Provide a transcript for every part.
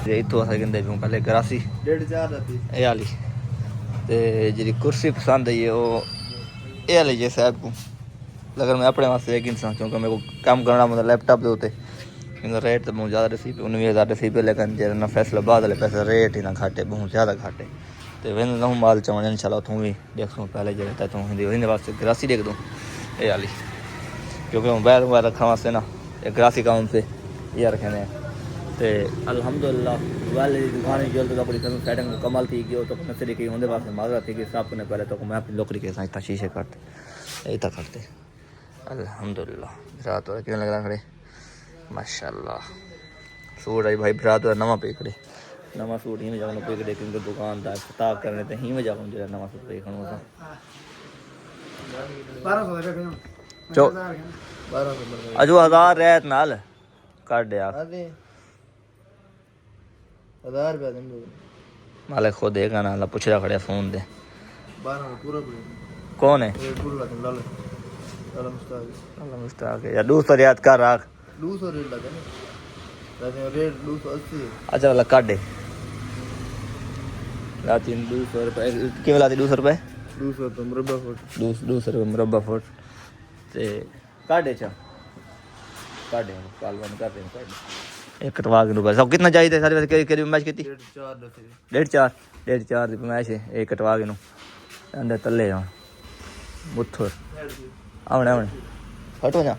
इतों अस कहते भी पहले गरासी 1.5 ये वाली जी कुर्सी पसंद आई है वो ये वाली जे साहब को अगर मैं अपने वास्ते लेकिन क्योंकि मेरे को काम करना मतलब लैपटॉप के उत्ते इनका रेट तो बहुत ज़्यादा रसी पे 19,000 रसी पे लेकिन जरा फैसलाबाद वाले पैसे रेट ही ना घाटे बहुत ज़्यादा घाटे तो वेंद ना माल चवन इंशाल्लाह तू भी देख लूँ पहले जो तू हिंदी वास्ते गरासी देख दूँ ये वाली क्योंकि मोबाइल वगैरह रखा वास्ते ना एक गरासी काम से ये रखे हैं तो अल्हम्दुलिल्लाह वाले दुकान जल्द तो अपनी सेटिंग मुकम्मल थी कि तो अपने तरीके होंगे वास्ते माजरा थी कि साहब ने पहले तो मैं अपनी नौकरी के साथ शीशे करते यही तक करते अल्हम्दुलिल्लाह रात और क्यों लग रहा खड़े माशाल्लाह सूट आई भाई रात और नवा पे खड़े नवा सूट ही में जाऊँ पे खड़े क्योंकि दुकानदार स्टाक करने तो ही में जाऊँ जो नवा सूट पे खड़ूँ अजो 1000 रहत नाल काट दे आप 1000 रुपया दे मालिक खुद देगा ना अल्लाह पूछ रहा खड़े फोन दे 12 पूरा कौन है अल्लाह मुस्ताक है या 200 रियाद कर रख 200 रेट लगा ना रेट 280 अच्छा वाला काट दे लाती 200 रुपए क्यों लाती 200 रुपए 200 रुपये मुरब्बा फुट 200 रुपए मुरब्बा फुट ते काट दे चा काट दे काल बंद कर दे एक कटवा के रुपए सब कितना चाहिए सारी वैसे करी मैच कितनी 1.5 दी मैच है एक कटवा के नु अंदर तले आ मुथर आवणे हटो जा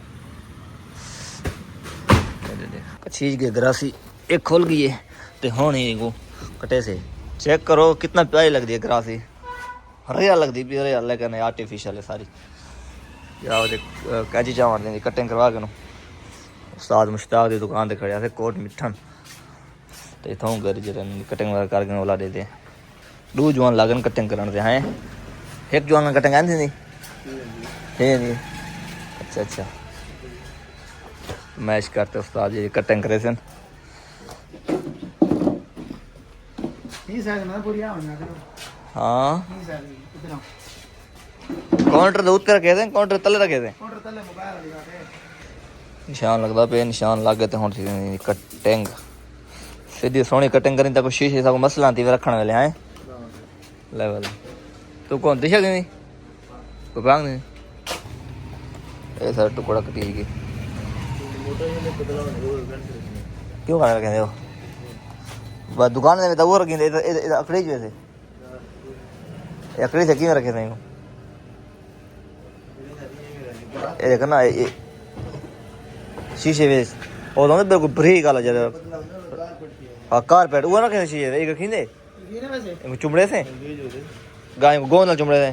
चीज के गरासी एक खुल गई है तो होनी को कटे से चेक करो कितना प्यारी लगती है गरासी हरिया लगती है हरिया लेकिन आर्टिफिशियल है सारी या कैची चावल देंगे कटिंग करवा के नु उस्ताद मुश्ताक की दुकान पर खड़े थे कोट मिठन तो इतों घर जरा कटिंग वगैरह करके ओला देते दो जवान लागन कटिंग करने से हैं एक जवान कटिंग आती नहीं है नहीं अच्छा मैच करते उस्ताद जी कटिंग करे सन हाँ काउंटर तो उत्ते रखे थे काउंटर तले रखे थे निशान लगता पे निशान लग गए तो हम कटिंग सीधी सोहनी कटिंग करी तो शीशे सब मसला थी रखने वाले हैं लेवल तू कौन दिशा नहीं कोई भाग नहीं ये सर टुकड़ा कटी गई क्यों खाने रखे हो बस दुकान में तो वो रखी अकड़ी वैसे अकड़ी से क्यों रखे थे ये देखो ना शीशे वे और तो बिल्कुल ब्रेक वाला जरा हाँ कारपेट वो रखे शीशे एक खींदे चुमड़े से गाय गोंद चुमड़े से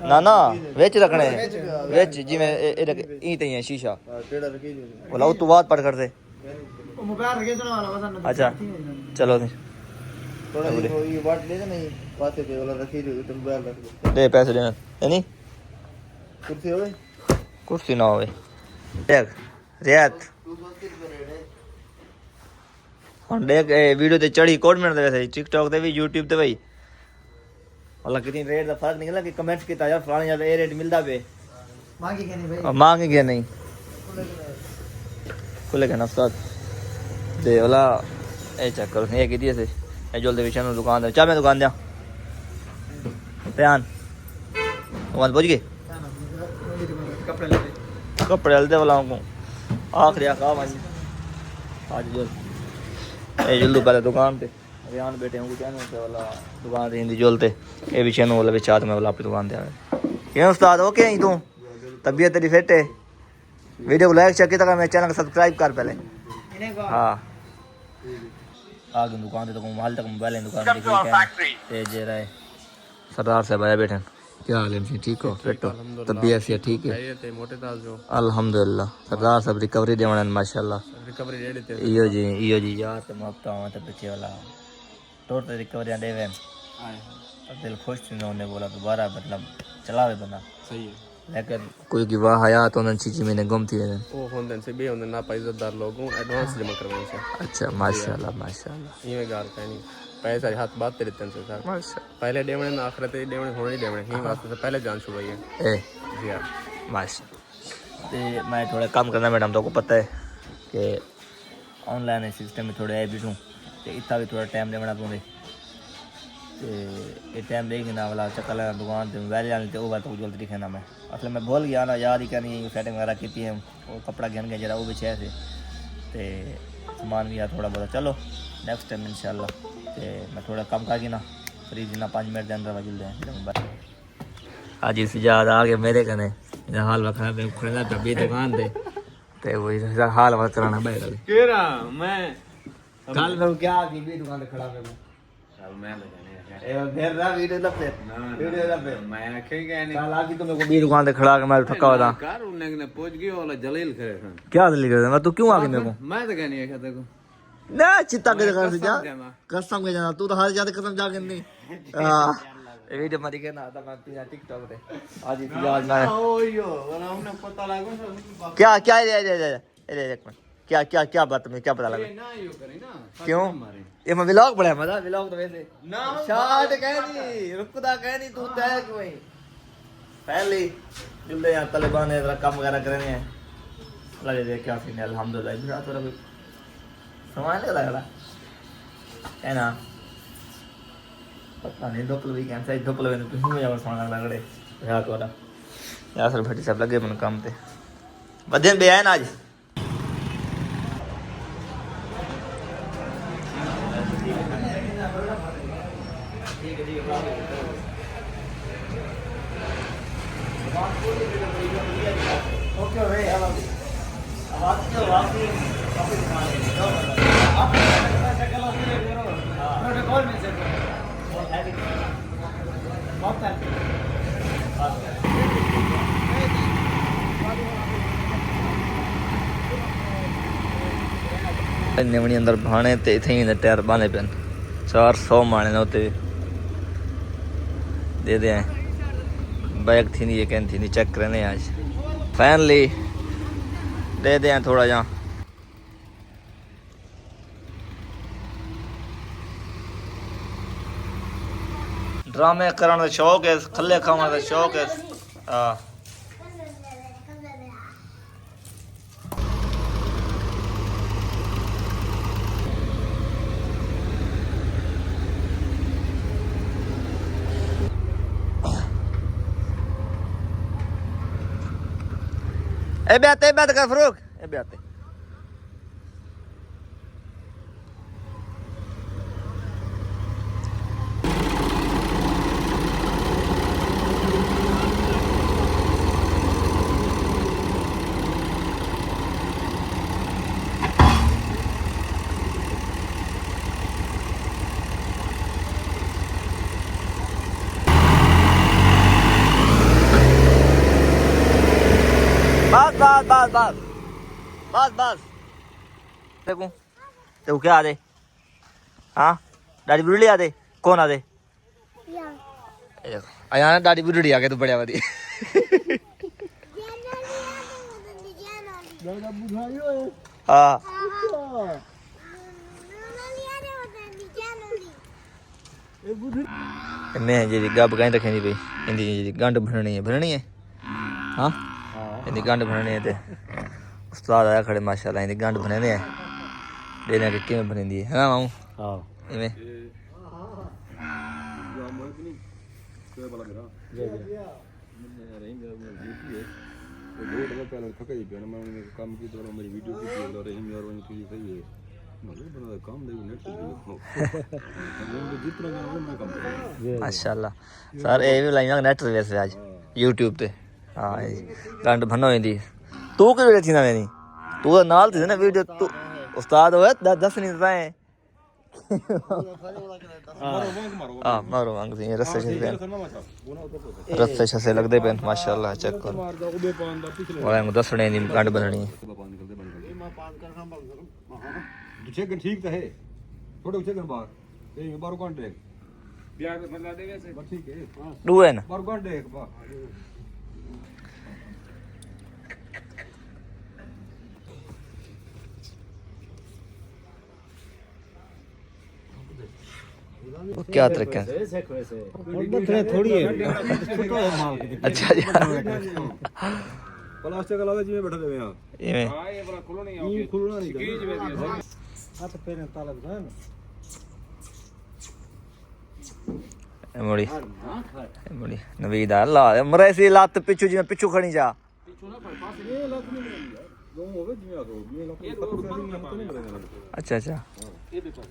ना ना वेच रखने वेच जिमें ई तई है शीशा बोला वो तू बात पढ़ कर दे अच्छा चलो दे पैसे देना नहीं कुर्सी ना होवे देख रियात हम देख वीडियो ते चढ़ी कोड मिनट वैसे टिकटॉक ते भी यूट्यूब ते भाई वाला कितनी रेट का फर्क निकला कि कमेंट किया यार फलाने यार ये रेट मिलता पे मांगी क्या नहीं भाई मांगी क्या नहीं खुले के नफ्सात दे वाला ए चेक करो ये कितनी से ए जल्दी विचन दुकान दे चा मैं दुकान दिया ध्यान वहां पहुंच गए कपड़े हल्दे वाला को आखिरी काम आज जो ए जल्दी पहले दुकान पे रियान बैठे हूँ चैनल पे वाला दुकान पे हिंदी जोलते ये भी चैनल वाला भी चाहते मैं वाला अपनी दुकान दे क्यों उस्ताद ओके ही तू तबीयत तेरी फिट है वीडियो को लाइक चेक किया मेरे चैनल को सब्सक्राइब कर पहले हाँ आगे दुकान पे तो माल तक मोबाइल दुकान पे जे रहे सरदार साहब आया बैठे क्या हाल है ठीक हो फिट हो तबीयत से ठीक है अल्हम्दुलिल्लाह सरदार साहब रिकवरी देवण माशाल्लाह रिकवरी रेडी इयो जी यार तो मफ्ता तो पीछे वाला टोटल रिकवरी देवे दिल खुश थी उन्होंने बोला दोबारा मतलब चलावे बंदा सही है लेकिन कोई की वाह हयात उन्हनि 6 महीने गुम थी वञनि। वो होंदन से बे होंदन ना इज्जतदार लोग एडवांस जमा करवाइन से। अच्छा माशाल्लाह माशाल्लाह ये गाल कहनी पैसा हाथ बात ते देते से सर माशा पहले देवणे ना आखिरत देवणे होने देवणे ही वास्ते से पहले जान छुड़ाई है ए जी हां माशा। ते मैं थोड़ा काम करना मैडम, तो को पता है कि ऑनलाइन सिस्टम में थोड़े है भी दूँ तो इतना भी थोड़ा टाइम देना पौंदे। तो ये टाइम देगी ना वाला चक्कर लगा दुकान से वैले आने तो वो बात को जल्दी दिखे ना मैं असल मैं भूल गया ना, याद ही करनी सेटिंग वगैरह की है। वो कपड़ा गिन गया जरा वो भी छे से तो सामान भी आ थोड़ा बहुत। चलो नेक्स्ट टाइम इंशाल्लाह तो मैं थोड़ा कम करके ना फ्री जिना 5 मिनट के अंदर वजल दें। आज इस याद आ गया मेरे कने हाल वखा पे खड़ा पे भी दुकान दे ते वही हाल वखा कराना बैठा केरा मैं कल मैं क्या की भी दुकान पे खड़ा मैं चल मैं लगाने ए फिर ना वीडियो लपे वीडियो लपे मैं आखे गए नहीं कल आके तो मेरे को भी दुकान पे खड़ा के मैं थका हुआ था। कार उन्हें पहुंच गया वाला जलील करे क्या दिल्ली कर मैं तू क्यों आ गया मेरे को? मैं तो कहनी है कहते को ना चित्ता के घर से जा कसम के जाना तू तो हर जाते कसम जा के नहीं। हां ये वीडियो मरी के ना था मैं पिया टिकटॉक पे आज ही आज मैं ओयो वाला हमने पता लागो क्या क्या ये एक मिनट क्या क्या क्या बात में क्या पता लगा ना यो करे ना क्यों ये मैं व्लॉग पढ़ा मजा व्लॉग तो वैसे ना शार्ट कहनी रुकदा कहनी तू तय क्यों है पहले जुल्ले यहां तालिबान ने जरा काम वगैरह करने हैं लगे दे क्या सीन है अल्हम्दुलिल्लाह इधर तो रब समझ लग रहा है ना पता नहीं दोपल भी कैंसिल दोपल में तो ही जाओ सोना लगड़े रात वाला यार सर भट्टी सब लगे मन काम पे बदन बे आए ना आज ओके भाई अब आवाज तो वापसी वापस दिखाने दो आप शक्ल और ले लो प्रोटोकॉल में से बहुत है बहुत है नेवणी अंदर भाणे ते थे टायर बांधे पेन 400 माने न उते दे दे बैग थी नहीं ये कैन थी नहीं चेक करने आज फाइनली दे दे थोड़ा जा ड्रामे करने का शौक है खल्ले खाने का शौक है। हाँ ए बात कर फरूक ए बात बस देखो देखो क्या आदे हाँ दादी बुढ़ी आदे कौन आदे आया ना दादी बुढ़ी आ गए तो बढ़िया वादी हाँ मैं जी गप कहीं रखें भाई इनकी जी गंढ भरनी है हाँ इनकी गंढ भरनी है ते उस्ताद आया खड़े माशाल्लाह इनकी गंढ भरने हैं देने के किमें भरनी है ना मामू हाँ इमें माशाल्लाह सर ये भी लाइया नेट वैसे आज यूट्यूब पे हाँ गंढ भनो इंदी तू की वीडियो थी ना मैंने तू नाल थी ना वीडियो तू उस्ताद होए 10 नहीं रहे हां मारो वांग से रस्ते से लगदे पेन माशाल्लाह चेक कर वाला दसने दी गंढ बननी है चेक ठीक तो है थोड़े चेक बाहर ए बार कौन देख बियाह में बदला देवे से ठीक है दू है ना बार कौन देख बा क्या तरीका है थोड़ी है अच्छा जी प्लास्टिक वाला जिਵੇਂ बैठा देवे हां इवें हां ये बड़ा खुलना नहीं है खुलना नहीं की जिਵੇਂ दी हां तो पहले ताला बता मुड़ी मुड़ी नवीद अल्लाह मरे सी लत पिछू जिवें पिछू खणी जा पिछू ना पर पास ये लत नहीं मिलदी यार दो होवे जिਵੇਂ आ दो ये लत नहीं मिलेगा अच्छा अच्छा ये भी पास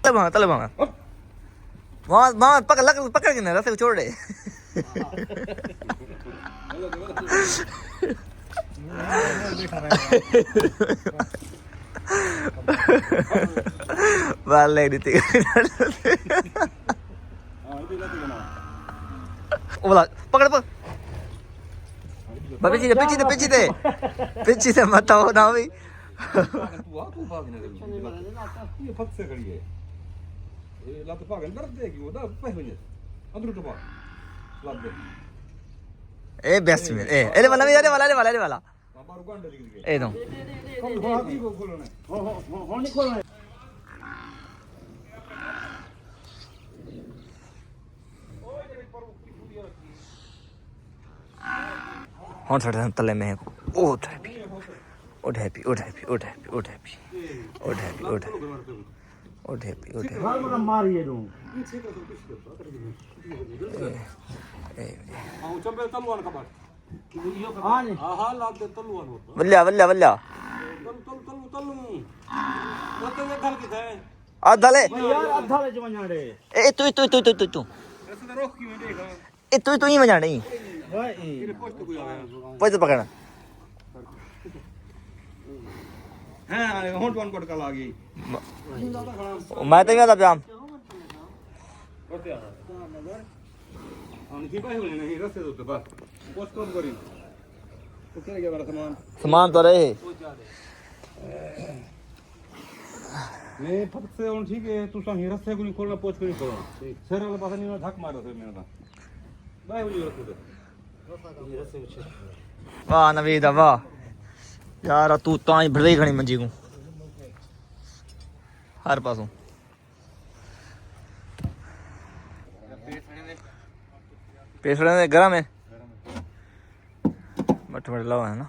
तले भांगा वहाँ पकड़ के ना रास्ते को छोड़ दे बाल ले दी थी बोला पकड़ पीछे से मत हो ना भी तू भागने ये फट से खड़ी है ये लत भागन कर देगी वो ना पहले अंदर तो भाग लत दे ए बेस्ट में ए वाला भी अरे वाला बाबा रुकांडे दिख गए ए दो कम हाथी को खोलना हो नहीं खोलना हाँ थोड़ा तले में ओट हैप्पी मार ये दूं हां चंबे तलवान का बात हां हां लाग दे तलवान वल्ला तल मत ये घर की है आधाले यार आधाले जो जाने ए तू ऐसे तो रोक क्यों देखा ए तू ही मजा नहीं भाई तेरे पोस्ट को आया पैसे पकड़ना हां होंड वन पटका लागी मैं तो आता प्याम करते आ आणखी काय होईल नाही रस्ते होते बस पोस्ट करून करी तो क्या गया मेरा सामान तो रहे नहीं फट से on ठीक है तू सांग रस्ते को नहीं खोलना पोस्ट को नहीं खोलना सर वाला पता नहीं धक मारो फिर मेरा बाय बोली रस्ते वाह नवीद वाह यार तू तां ही भड़े खणी मंजी को हर पासों पेसड़े में गरम है मठ लाओ है ना